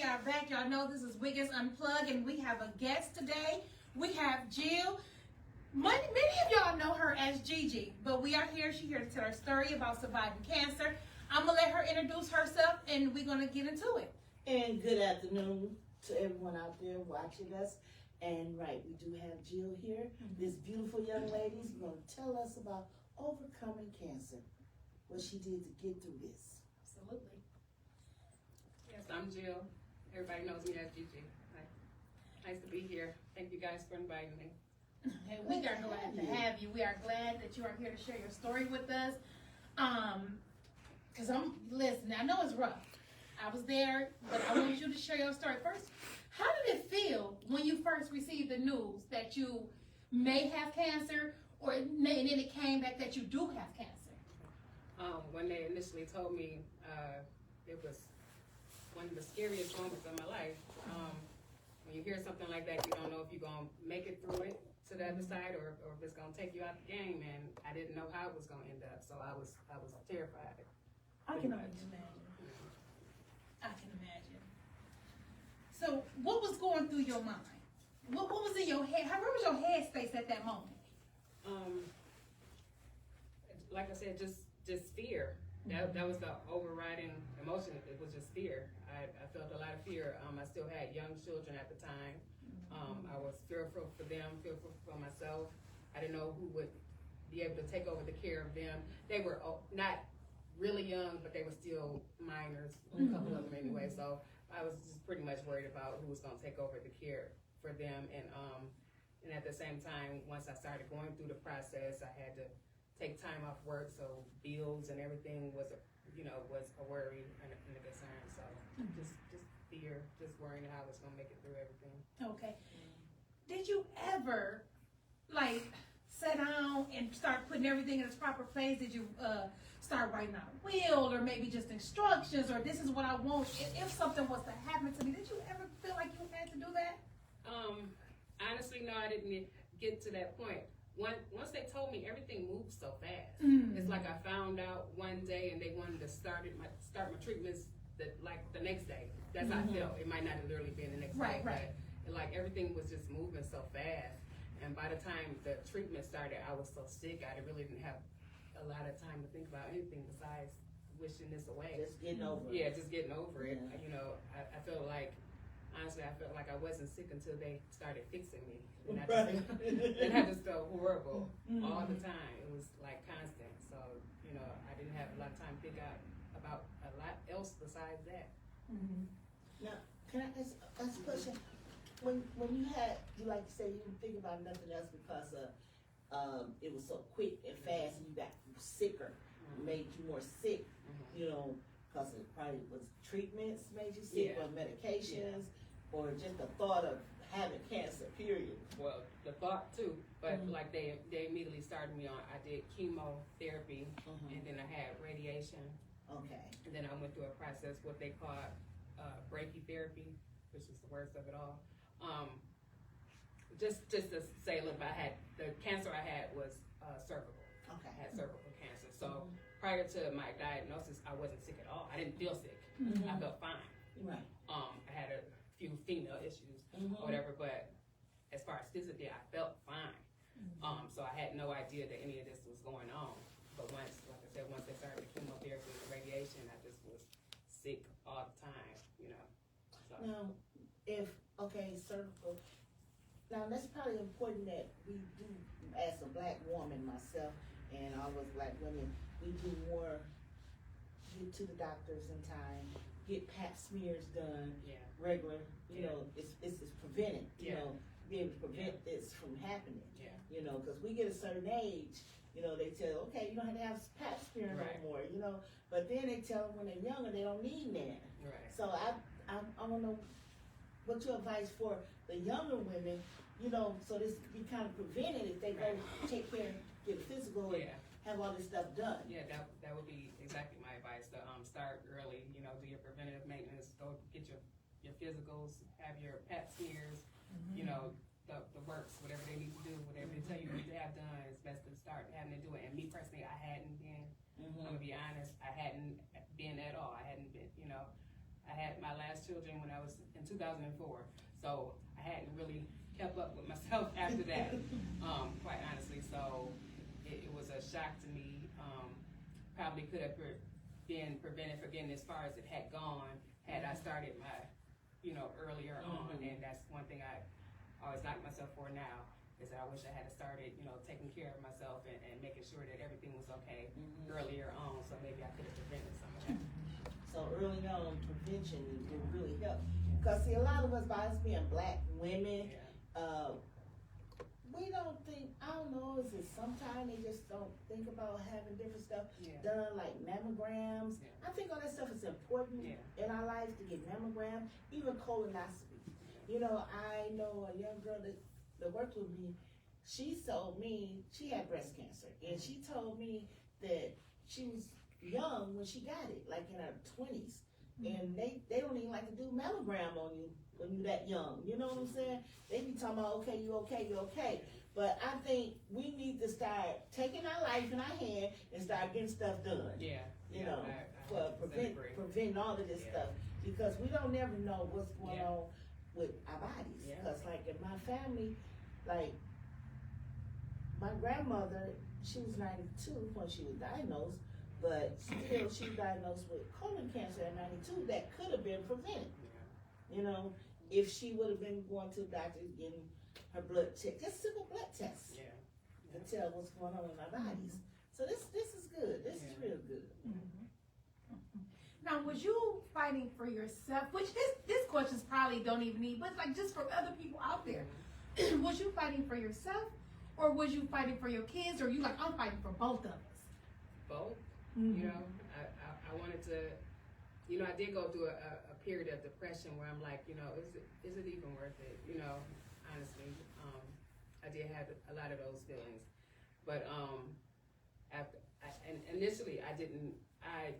are back. Y'all know this is Wiggins Unplugged, and we have a guest today. We have Jill. Many of y'all know her as Gigi, but we are here. She's here to tell her story about surviving cancer. I'm going to let her introduce herself, and we're going to get into it. And good afternoon to everyone out there watching us. And right, we do have Jill here. This beautiful young lady is going to tell us about overcoming cancer, what she did to get through this. Absolutely. Yes, I'm Jill. Everybody knows me as Gigi. Nice to be here. Thank you guys for inviting me. And we are glad to have you. We are glad that you are here to share your story with us. Because listen, I know it's rough. I was there, but I want you to share your story first. How did it feel when you first received the news that you may have cancer, and then it came back that you do have cancer? When they initially told me, it was one of the scariest moments of my life. When you hear something like that, you don't know if you're going to make it through it to the other side or if it's going to take you out the game. And I didn't know how it was going to end up, so I was terrified. I can only imagine. I can imagine. So, what was going through your mind? What was in your head? Where was your headspace at that moment? Like I said, just fear. That was the overriding emotion. It was just fear. I felt a lot of fear. I still had young children at the time. I was fearful for them, fearful for myself. I didn't know who would be able to take over the care of them. They were not really young, but they were still minors, a couple of them anyway. So I was just pretty much worried about who was going to take over the care for them. And at the same time, once I started going through the process, I had to take time off work, so bills and everything was a worry and a concern. So just fear, just worrying how I was gonna make it through everything. Okay. Did you ever sit down and start putting everything in its proper place? Did you start writing out a will, or maybe just instructions, or this is what I want if something was to happen to me? Did you ever feel like you had to do that? Honestly, no, I didn't get to that point. Once they told me, everything moved so fast. It's like I found out one day and they wanted to start my treatments the next day. That's how I felt. It might not have literally been the next day, but everything was just moving so fast. And by the time the treatment started, I was so sick. I really didn't have a lot of time to think about anything besides wishing this away. Just getting over it. Yeah, just getting over it. Yeah. You know, I felt like, honestly, I felt like I wasn't sick until they started fixing me. And I just felt horrible all the time. It was like constant. So, you know, I didn't have a lot of time to think out about a lot else besides that. Now, can I ask a question? When you like you say, you didn't think about nothing else because it was so quick and fast, and you got sicker, made you more sick. You know, because it probably was treatments made you sick, or medications, or just the thought of having cancer. Period. Well, the thought too, but like they immediately started me on. I did chemotherapy, and then I had radiation. Okay. And then I went through a process, what they call brachytherapy, which is the worst of it all. Just to say a little bit, the cancer I had was cervical. Okay. I had cervical cancer. So prior to my diagnosis, I wasn't sick at all. I didn't feel sick. I felt fine. Right. I had a few female issues or whatever, but as far as physically, I felt fine. So I had no idea that any of this was going on. But once they started the chemotherapy and the radiation, I just was sick all the time, you know. So. Now, cervical. Now, that's probably important that we do, as a black woman myself, and all of us black women, we do more, get to the doctors in time, get pap smears done, regular, you know, it's prevented, you know, be able to prevent this from happening, you know, because we get a certain age, you know, they tell, okay, you don't have to have pap smear no more, you know, but then they tell them when they're younger, they don't need that. Right. So I want to know what your advice for the younger women, you know, so this be kind of prevented if they go take care, get physical, and have all this stuff done. Yeah, that would be exactly my advice. To start early, you know, do your preventative maintenance, go get your physicals, have your pap smears, you know, the works, whatever they need to do, whatever they tell you need to have done, it's best to start having to do it. And me personally, I hadn't been. I'm gonna be honest, I hadn't been at all. I hadn't been, you know, I had my last children when I was in 2004, so I hadn't really kept up with myself after that, quite honestly. So it was a shock to me. Probably could have been prevented from getting as far as it had gone had I started my, earlier on. And that's one thing I always knock myself for now, is that I wish I had started, taking care of myself and making sure that everything was okay earlier on. So maybe I could have prevented some of that. So early on, prevention would really help. Because see, a lot of us, by us being black women, we don't think, I don't know, is it sometimes they just don't think about having different stuff done, like mammograms. I think all that stuff is important in our lives, to get mammograms, even colonoscopy. I know a young girl that worked with me, she told me she had breast cancer, and she told me that she was young when she got it, like in her 20s. And they don't even like to do mammogram on you when you're that young. You know what I'm saying? They be talking about, okay, you okay, you okay. But I think we need to start taking our life in our hand and start getting stuff done. For preventing all of this stuff. Because we don't never know what's going on with our bodies. Because like in my family, like my grandmother, she was 92 when she was diagnosed. But still, she was diagnosed with colon cancer at 92. That could have been prevented. If she would have been going to the doctor getting her blood checked, just simple blood tests to tell what's going on in our bodies. So this is good. This is real good. Now, was you fighting for yourself? Which this questions probably don't even need, but like just for other people out there. Was you fighting for yourself, or was you fighting for your kids, or you like, I'm fighting for both of us? Both. I wanted to, I did go through a period of depression where I'm like, is it even worth it? Honestly, I did have a lot of those feelings, but initially I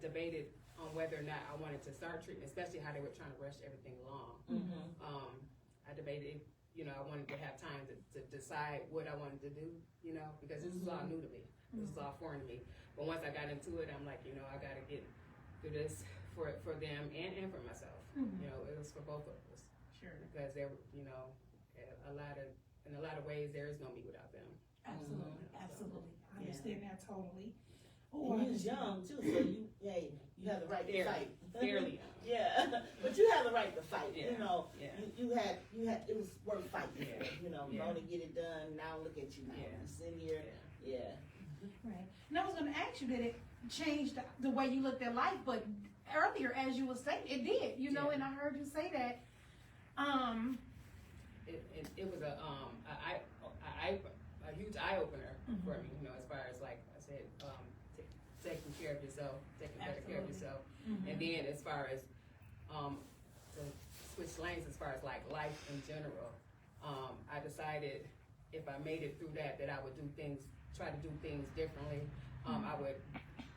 debated on whether or not I wanted to start treatment, especially how they were trying to rush everything along. I debated, I wanted to have time to decide what I wanted to do, because this is all new to me. This is all foreign to me. But once I got into it, I'm like, I got to get through this for them and for myself. It was for both of us. Sure. Because there, in a lot of ways, there is no me without them. Absolutely, absolutely. I understand that totally. And you was young too, so you have the right to fight. Fairly young. But you have the right to fight. Yeah. You had it was worth fighting. Going to get it done. Now look at you now. Yeah. You sit here. Right. And I was going to ask you, did it change the way you looked at life? But earlier, as you were saying, it did. And I heard you say that. It was a huge eye opener for me. As far as like I said, taking care of yourself, taking better care of yourself, and then as far as to switch lanes, as far as like life in general, I decided if I made it through that I would try to do things differently. I would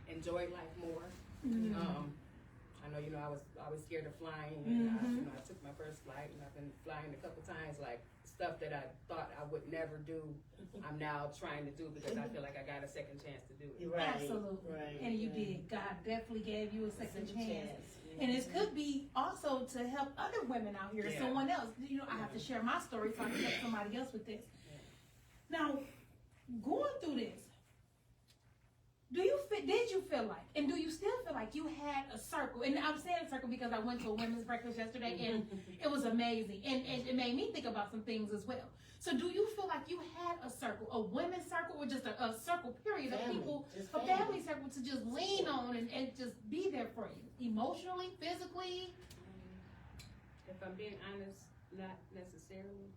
enjoy life more. I know, I was always scared of flying, and I took my first flight, and I've been flying a couple times, like stuff that I thought I would never do, I'm now trying to do because I feel like I got a second chance to do it. Right. Absolutely. Right. And you did. God definitely gave you a second chance. And it could be also to help other women out here, someone else. I have to share my story so I can help somebody else with this. Now, going through this, did you feel like, and do you still feel like you had a circle? And I'm saying a circle because I went to a women's breakfast yesterday and it was amazing. And it made me think about some things as well. So do you feel like you had a circle, a women's circle, or just a circle period of people, a family circle to just lean on and just be there for you, emotionally, physically? If I'm being honest, not necessarily.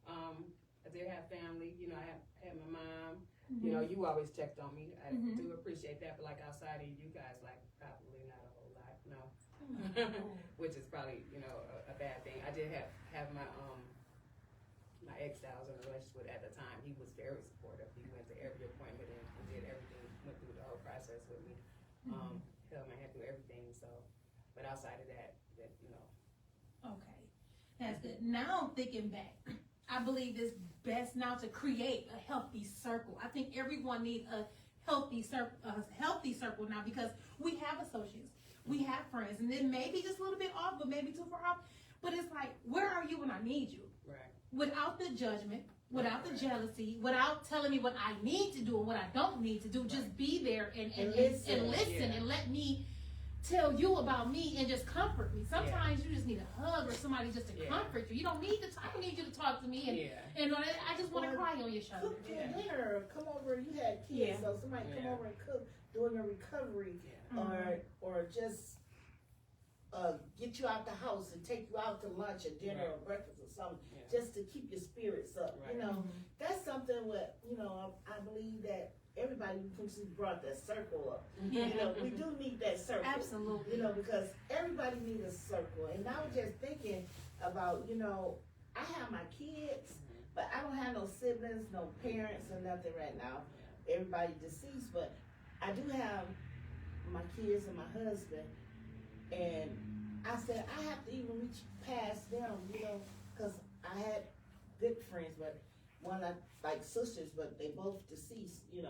I did have family, I had my mom. You always checked on me. I do appreciate that, but like outside of you guys, like probably not a whole lot, no. Which is probably, a bad thing. I did have my my ex that I was in a relationship with at the time. He was very supportive. He went to every appointment and did everything, went through the whole process with me. Held my hand through everything. So, but outside of that, Okay, that's good. Now I'm thinking back. I believe it's best now to create a healthy circle. I think everyone needs a healthy circle now because we have associates, We have friends, and then maybe just a little bit off, but maybe too far off. But it's like, where are you when I need you? Right. Without the judgment, without the jealousy, without telling me what I need to do and what I don't need to do. Just be there and listen Yeah. and let me tell you about me and just comfort me. Sometimes you just need a hug or somebody just to comfort you. You don't need to. I don't need you to talk to me and I just want to cry on your shoulder. Cook your dinner, come over. You had kids, so somebody come over and cook during a recovery, or just get you out the house and take you out to lunch or dinner or breakfast or something, just to keep your spirits up. Right. You know, that's something what I believe that everybody brought that circle up. You know, we do need that circle. Absolutely. You know, because everybody needs a circle. And I was just thinking about, I have my kids, but I don't have no siblings, no parents or nothing right now. Everybody deceased, but I do have my kids and my husband. And I said, I have to even reach past them, because I had good friends, but one like sisters, but they both deceased, and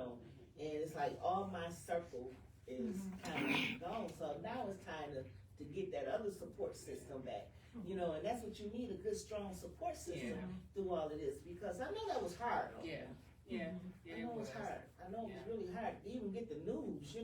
it's like all my circle is kind of gone. So now it's time to get that other support system back, and that's what you need, a good, strong support system through all of this, because I know that was hard. Yeah. I know it was hard. I know it was really hard to even get the news,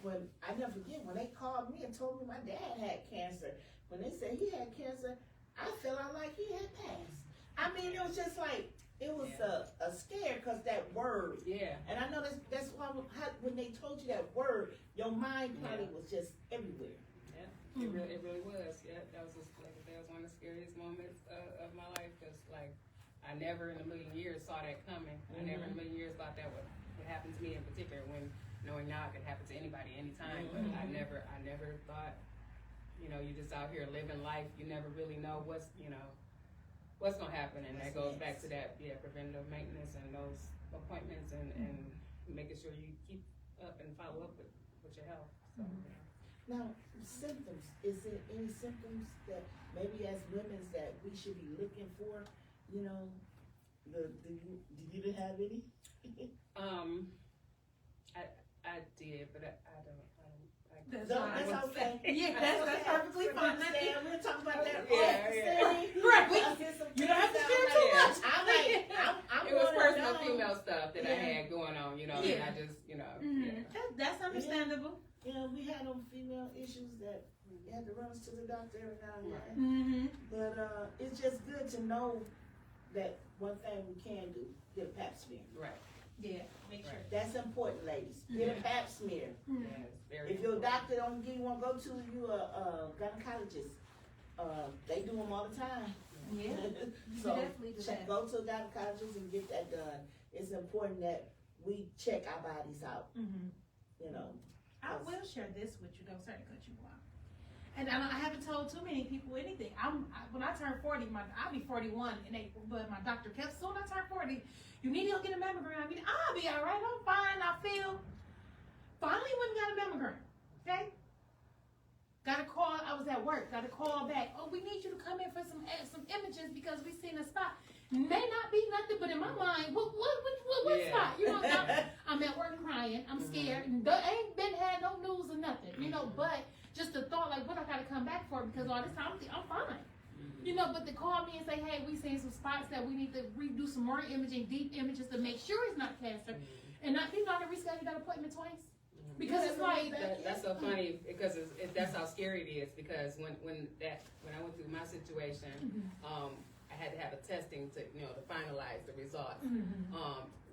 when I never forget when they called me and told me my dad had cancer. When they said he had cancer, I felt like he had passed. I mean, it was just like it was a scare because that word. Yeah. And I know that's why when they told you that word, your mind probably was just everywhere. Yeah, it really was. Yeah, that was one of the scariest moments of my life, because I never in a million years saw that coming. I never in a million years thought that would happen to me in particular, when knowing now it could happen to anybody anytime. But I never thought, you're just out here living life. You never really know what's gonna happen, and that goes back to that preventative maintenance and those appointments and making sure you keep up and follow up with your health. So, Now, symptoms. Is there any symptoms that maybe as women that we should be looking for? Do you have any? I did, but I don't. That's okay. Yeah, that's perfectly fine. We're talking about that. Right. You don't have to share too much. It was personal female stuff that I had going on, and I just, That's understandable. We had them female issues that we had to run us to the doctor every now and then. But it's just good to know that one thing we can do, get a pap smear. Right. Yeah, make sure. That's important, ladies. Get a pap smear. If your doctor don't give you one, go to you a gynecologist. They do them all the time. Yeah. So definitely do that. go to a gynecologist and get that done. It's important that we check our bodies out. I will share this with you, though. Sorry to cut you off. And I haven't told too many people anything. When I turned 40, I'll be 41 in April, but my doctor kept, soon I turned 40, you need to go get a mammogram. I'll be all right. I'm fine. I feel. Finally went and got a mammogram. Okay? Got a call. I was at work. Got a call back. Oh, we need you to come in for some images because we seen a spot. May not be nothing, but in my mind, what spot? I'm at work crying. I'm scared. I ain't been had no news or nothing. But just the thought, what I gotta come back for, because all this time I'm fine. But to call me and say, hey, we seen some spots that we need to redo some more imaging, deep images to make sure it's not cancer, and not people to reschedule that appointment twice. Because it's like that's so funny, because that's how scary it is. Because when I went through my situation, I had to have a testing to finalize the results.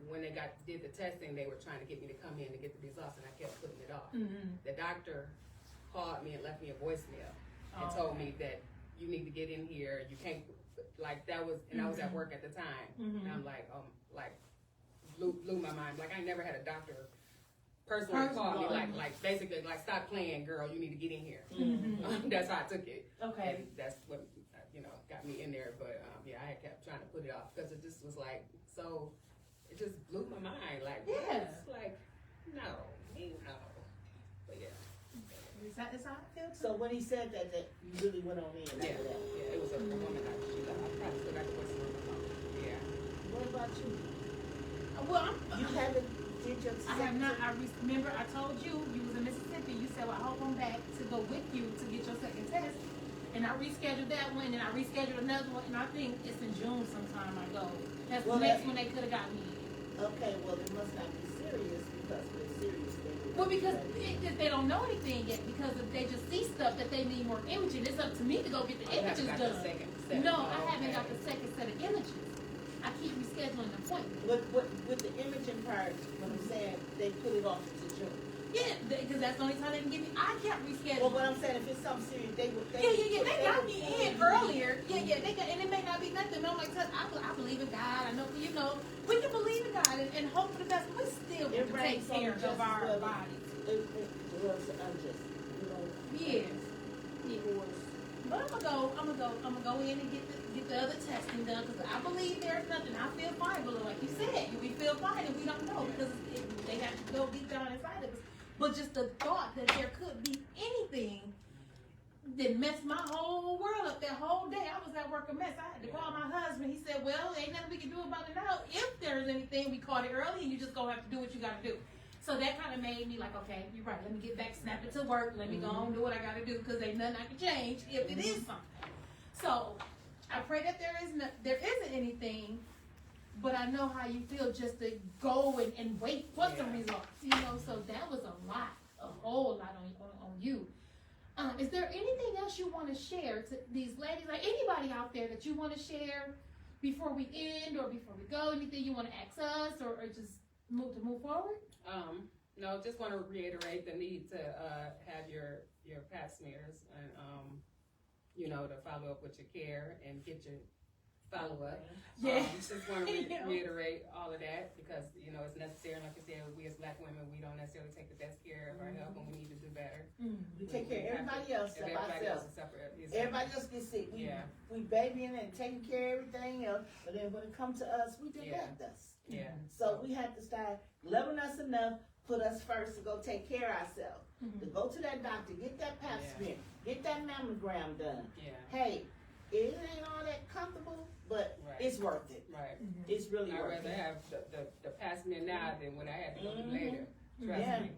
When they did the testing, they were trying to get me to come in to get the results, and I kept putting it off. The doctor called me and left me a voicemail and told me that you need to get in here. You can't that was, and I was at work at the time, and I'm blew my mind. I never had a doctor personally call me basically stop playing, girl. You need to get in here. That's how I took it. Okay. And that's what got me in there. But I had kept trying to put it off because it just was so. It just blew my mind. No. But yeah. Is that how I feel? So when he said that you really went on in. Yeah, it was a woman. I probably still got the voice on my phone. Yeah. What about you? Well, you haven't did your. I have not. I remember I told you was in Mississippi. You said said, well, I hope I'm back to go with you to get your second test. And I rescheduled that one, and I rescheduled another one, and I think it's in June sometime I go. That's Well, the next one they could have got me in. Okay, well, it must not be serious because if it's serious, they would. Well, because they don't know anything yet, because if they just see stuff that they need more imaging, it's up to me to go get the You haven't images got the done. second set. No, Oh, I haven't okay. got the second set of images. I keep rescheduling the appointment. With the imaging part, what I'm saying, they put it off to June. Yeah, because that's the only time they can give me. I kept Well, rescheduling. what I'm saying, if it's something serious, they would. Yeah. They got me in earlier. Yeah. They got, and it may not be nothing. But I'm like, I believe in God. I know, we can believe in God and hope for the best. But we still It have to take ranks on care just of our as well. bodies. It was unjust, you know. Yes. Divorce. But I'm gonna go in and get the other testing done because I believe there's nothing. I feel fine, but like you said, we feel fine and we don't know because they have to go deep down inside of us. But just the thought that there could be anything that messed my whole world up that whole day. I was at work a mess. I had to call my husband. He said, "Well, ain't nothing we can do about it now. If there's anything, we caught it early, and you just gonna have to do what you gotta do." So that kind of made me like, okay, you're right. Let me get back, snap it to work. Let me go on and do what I got to do because ain't nothing I can change if it is something. So I pray that there isn't anything, but I know how you feel just to go and wait for some results. So that was a whole lot on you. Is there anything else you want to share to these ladies, like anybody out there that you want to share before we end or before we go? Anything you want to ask us or just move forward? No, just want to reiterate the need to have your pap smears and to follow up with your care and get your follow up. Yeah. Just want to reiterate all of that because it's necessary. Like you said, we as Black women, we don't necessarily take the best care of our health, and we need to do better. We take care of everybody else except Everybody else ourselves. is separate. Everybody else gets sick. We babying and taking care of everything else, but then when it comes to us, we neglect us. Yeah. So we have to start loving us enough, put us first to go take care of ourselves. To go to that doctor, get that pap smear, get that mammogram done. Yeah. Hey, it ain't all that comfortable, but it's worth it. Right. It's really I'd worth rather it. have the pap smear now than when I had to go through later. Trust me.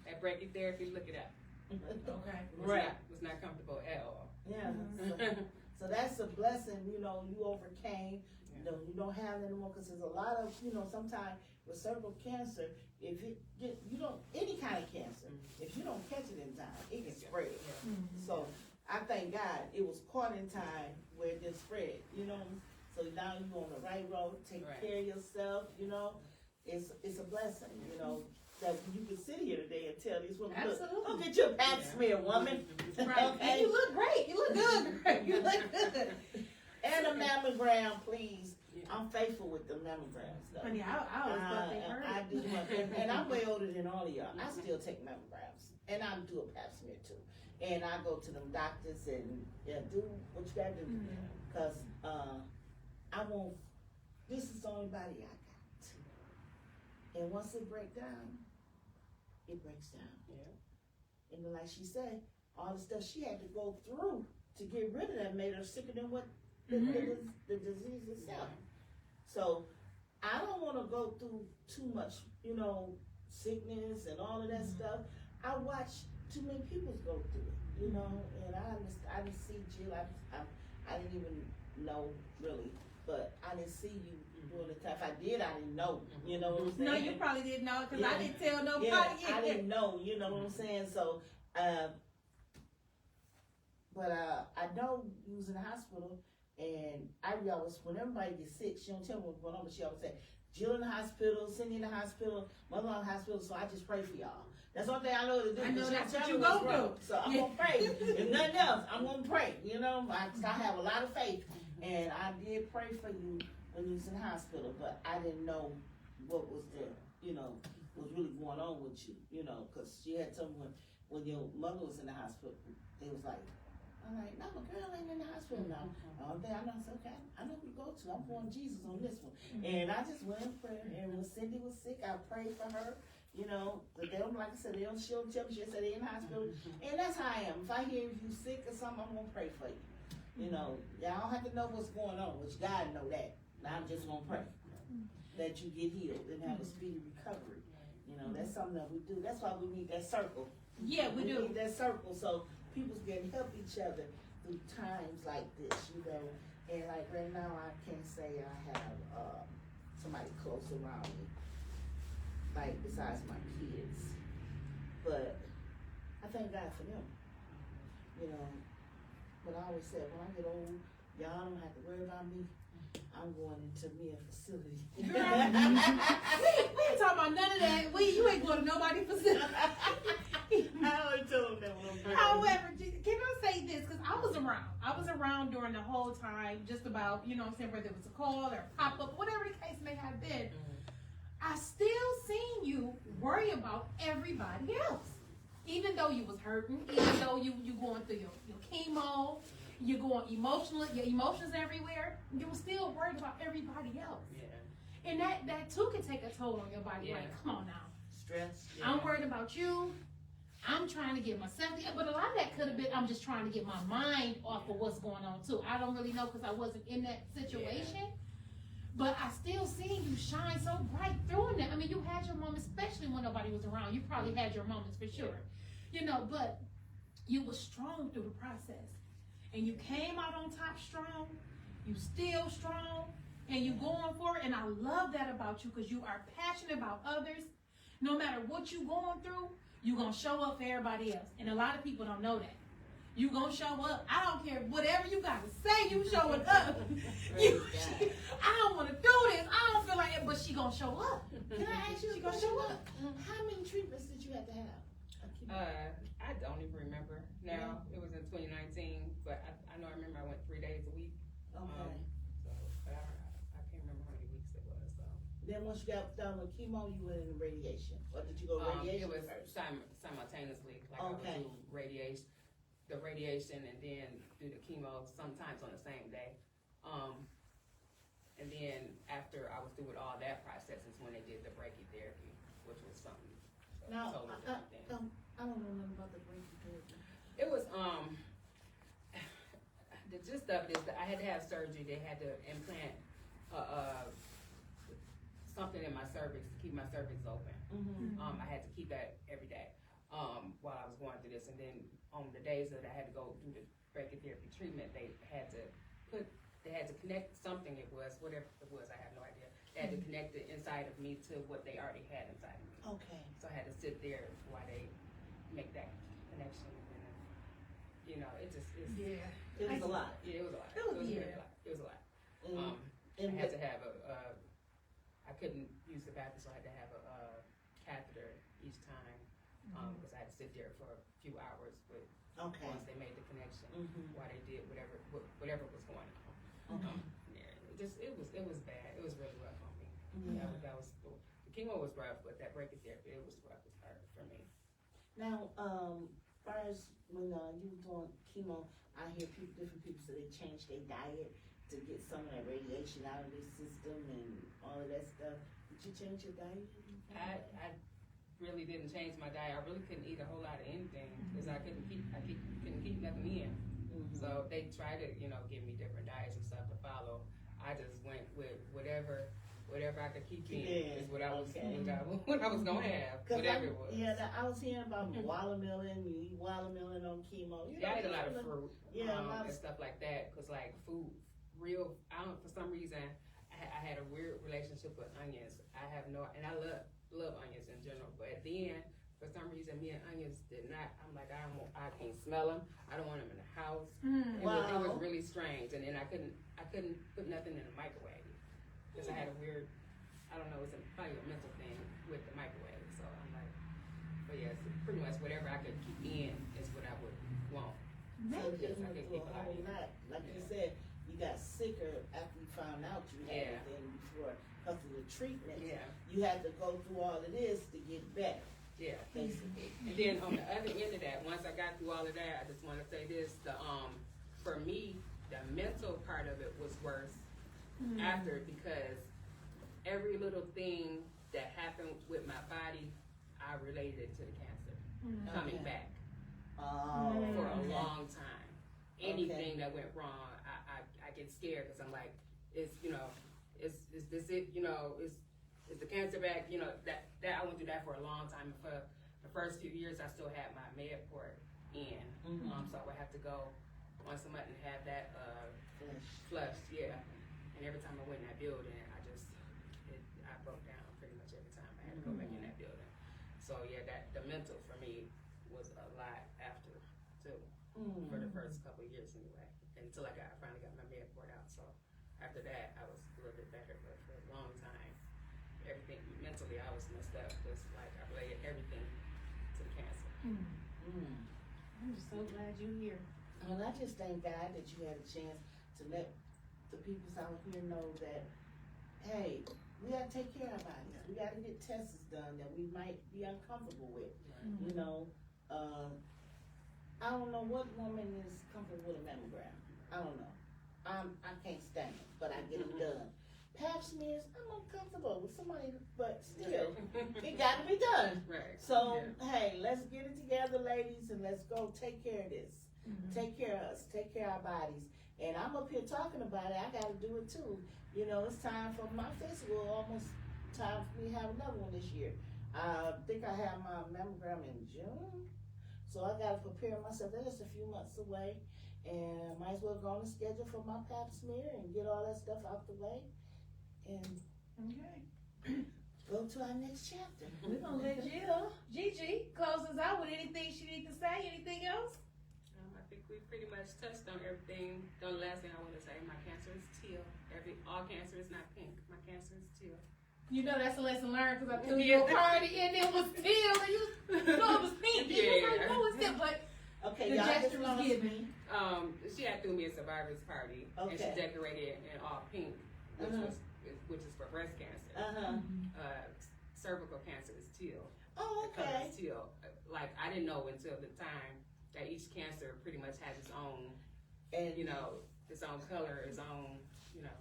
That brachytherapy, look it up. Okay. Was not comfortable at all. Yeah. So that's a blessing, you overcame. You don't have it anymore because there's a lot of, sometimes with cervical cancer, if you don't, any kind of cancer, if you don't catch it in time, it can spread. So I thank God it was caught in time where it didn't spread, So now you're on the right road, take care of yourself, It's a blessing, that you can sit here today and tell these women, look, go get your pap smear, woman. Right. And you look great. You look good. You look good. And a mammogram, please. I'm faithful with the mammograms, though. Honey, I always thought they hurt. I do one, and I'm way older than all of y'all. I still take mammograms, and I do a pap smear too. And I go to them doctors and do what you gotta do, because I won't. This is the only body I got, and once it breaks down, it breaks down. Yeah. And then, like she said, all the stuff she had to go through to get rid of that made her sicker than what the disease itself. So I don't want to go through too much, sickness and all of that stuff. I watch too many people go through it, and I didn't see Jill. I didn't even know really, but I didn't see you during the time. If I did, I didn't know. You know what I'm saying? No, you probably didn't know because I didn't tell nobody. Yeah, I didn't know. You know what I'm saying? So, but I know you was in the hospital. And Ivy always, when everybody gets sick, she don't tell me what's going on, but she always say, Jill in the hospital, Cindy in the hospital, Mother in the hospital, so I just pray for y'all. That's one thing I know to do. I know She that's don't what tell you me what's gonna wrong. do. So I'm gonna pray. If nothing else, I'm gonna pray. I have a lot of faith. And I did pray for you when you was in the hospital, but I didn't know what was there, was really going on with you, because she had told me when your mother was in the hospital, they was like, I'm like, no, my girl ain't in the hospital now. All day I know, okay, I know who to go to. I'm going Jesus on this one. And I just went in prayer. And when Cindy was sick, I prayed for her. But they don't, like I said, she don't tell me, she said they in the hospital. And that's how I am. If I hear you sick or something, I'm going to pray for you. Y'all don't have to know what's going on, which God know that. I'm just going to pray that you get healed and have a speedy recovery. That's something that we do. That's why we need that circle. Yeah, we do. need that circle so people can help each other through times like this, you know. And like right now, I can't say I have somebody close around me, like besides my kids. But I thank God for them, you know. But I always said, when I get old, y'all don't have to worry about me. I'm going into me a facility. Girl, we ain't talking about none of that. You ain't going to nobody's facility. I always tell them that when I'm done. However, can I say this? Because I was around. I was around during the whole time, just about, you know what I'm saying, whether it was a call or a pop-up, whatever the case may have been. I still seen you worry about everybody else. Even though you was hurting, even though you going through your chemo, you're going emotional, your emotions everywhere, you were still worried about everybody else. Yeah. And that too can take a toll on your body. Yeah. Like, come on now. Stress. Yeah. I'm worried about you. I'm trying to get myself together. But a lot of that could have been, I'm just trying to get my mind off of what's going on too. I don't really know because I wasn't in that situation. But I still seen you shine so bright through that. I mean, you had your moments, especially when nobody was around. You probably had your moments for sure. You know, but you were strong through the process. And you came out on top strong. You still strong. And you going for it. And I love that about you because you are passionate about others. No matter what you going through, you going to show up for everybody else. And a lot of people don't know that. You gonna show up. I don't care whatever you gotta say. You showing up. I don't want to do this. I don't feel like it, but she gonna show up. Can I ask you She a gonna question? show up. How many treatments did you have to have? I don't even remember now. It was in 2019, but I know I remember I went 3 days a week. Okay. So, but I can't remember how many weeks it was. So Then once you got done with chemo, you went into radiation. Or did you go radiation it was first? simultaneously. Like Okay. I would do the radiation, and then do the chemo sometimes on the same day. And then after I was through with all that process is when they did the brachytherapy, which was something Now, totally different thing. I don't know nothing about the brachytherapy. It was the gist of it is that I had to have surgery. They had to implant something in my cervix to keep my cervix open. Mm-hmm. I had to keep that every day while I was going through this, and then on the days that I had to go do the brachytherapy treatment, they had to connect something. It was whatever it was. I have no idea. They had to connect the inside of me to what they already had inside of me. Okay. So I had to sit there while they make that connection. And, you know, it just it's, Yeah. It was a lot. Yeah, it was a lot. It was- really yeah. a lot. It was a lot. And, I and had to have I couldn't use the bathroom, so I had to have a catheter each time because I had to sit there for a few hours with okay. once they made the connection Mm-hmm. while they did whatever was going on. Okay. Yeah, it was bad. It was really rough on me. Yeah. That was the chemo was rough, but that brachytherapy it was rough as hard for me. Now, far as when you were doing chemo, I hear different people say they changed their diet to get some of that radiation out of their system and all of that stuff. Did you change your diet? I really didn't change my diet. I really couldn't eat a whole lot of anything because I couldn't keep nothing in. Mm-hmm. So they tried to, give me different diets and stuff to follow. I just went with whatever I could keep in is what I was what I was gonna have, whatever it was. Yeah, I was hearing about watermelon. You eat watermelon on chemo. Yeah, I ate a lot of fruit Yeah, and stuff like that because like food, for some reason I had a weird relationship with onions. And I love onions in general, but then for some reason me and onions did not. I'm like I can't smell them. I don't want them in the house. It was really strange, and then I couldn't put nothing in the microwave because I had a weird. I don't know. It's probably a mental thing with the microwave. So I'm like, but yes, pretty much whatever I could keep in is what I would want. So Yes, you I went can through keep a it out. whole lot. Like you said, you got sicker after you found out you had it than before because of the treatment. Yeah. You had to go through all of this to get better, Yeah. basically. And then on the other end of that, once I got through all of that, I just want to say this: for me, the mental part of it was worse after because every little thing that happened with my body, I related it to the cancer coming Okay. back For for a long time. Anything that went wrong, I get scared because I'm like, is this it? Is the cancer back? That I went through that for a long time. For the first few years I still had my Medport in, so I would have to go once a month and have that flushed, yeah. And every time I went in that building, I broke down pretty much every time I had to go back in that building. So yeah, the mental for me was a lot after too, for the first couple of years anyway, until I finally got my Medport out. So after that, I was a little bit better, but for a long time, everything mentally I was messed up. Just like I related everything to the cancer. I'm just so glad you're here. Well, I just thank God that you had a chance to let the people out here know that, hey, we gotta take care of our bodies. We gotta get tests done that we might be uncomfortable with. You know, I don't know what woman is comfortable with a mammogram. I don't know. I can't stand it, but I get them done. Pap smears, I'm uncomfortable with somebody, but still, it gotta be done. Right. So, hey, let's get it together, ladies, and let's go take care of this. Take care of us, take care of our bodies. And I'm up here talking about it, I gotta do it too. You know, it's time for my physical, almost time for me to have another one this year. I think I have my mammogram in June, so I gotta prepare myself. That's just a few months away, and I might as well go on the schedule for my pap smear and get all that stuff out the way, and go to our next chapter. We're gonna let Gigi close us out with anything she needs to say. Anything else? I think we pretty much touched on everything. The last thing I want to say, my cancer is teal. All cancer is not pink. My cancer is teal. You know that's a lesson learned because I threw you a party and it was teal and you know it was pink. And you was like, no, it's still, but Okay, the y'all gesture just was promised given. me. She had threw me a survivor's party, and she Okay. decorated it in all pink, which is for breast cancer. Cervical cancer is teal. Oh, The color okay. is teal. Like I didn't know until the time that each cancer pretty much has its own, And its own color, its own,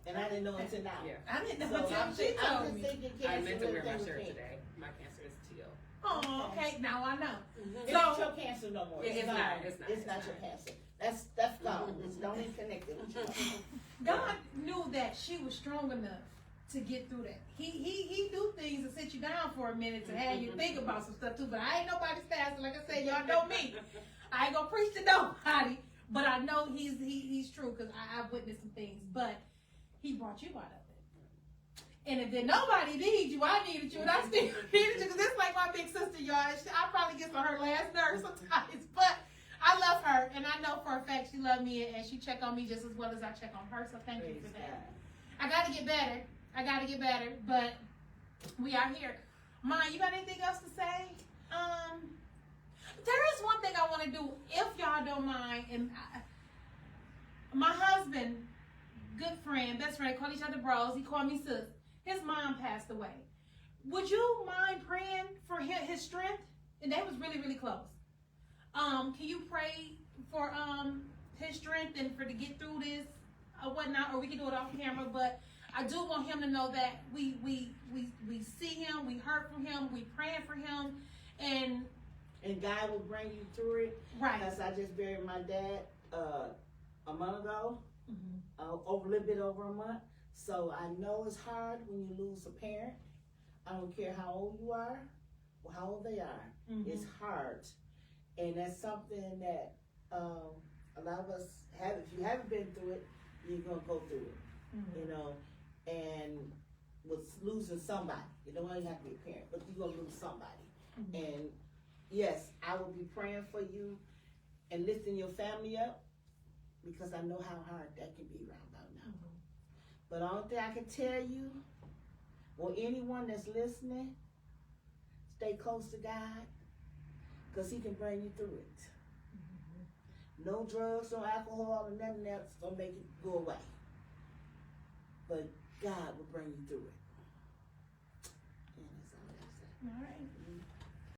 and I didn't know until now. Yeah. I didn't know So until I'm she just told me. thinking I cancer. meant to wear my everything shirt was pink. today. My cancer is teal. Oh, okay. Now I know. It's not your cancer no more. Yeah, it's gone. not, it's not, It's it's not not. your cancer. That's gone. It's don't even connected with you. God knew that she was strong enough to get through that. He do things to sit you down for a minute to have you think about some stuff too. But I ain't nobody's pastor. Like I said, y'all know me. I ain't gonna preach to nobody. But I know he's true because I've witnessed some things. But he brought you out of it. And if then nobody needs you, I needed you, and I still needed you. Because it's like my big sister, y'all. I probably get on her last nerve sometimes, but I love her, and I know for a fact she loved me, and she check on me just as well as I check on her. So thank you for that. I gotta get better, but we are here. Ma, you got anything else to say? There is one thing I want to do, if y'all don't mind. And my husband, good friend, best friend, call each other bros. He called me sis. His mom passed away. Would you mind praying for his strength? And they was really, really close. Can you pray for his strength and to get through this or whatnot, or we can do it off camera, but I do want him to know that we see him, we heard from him, we praying for him, and God will bring you through it. right. Because I just buried my dad a month ago, over a little bit over a month. So I know it's hard when you lose a parent. I don't care how old you are or how old they are. It's hard. And that's something that a lot of us have. If you haven't been through it, you're going to go through it. You know, and with losing somebody. You don't even have to be a parent, but you're going to lose somebody. And yes, I will be praying for you and lifting your family up because I know how hard that can be right about now. But the only thing I can tell you, or anyone that's listening, stay close to God because He can bring you through it. No drugs, no alcohol, or nothing else gonna make it go away. But God will bring you through it. And that's all I have to say. All right.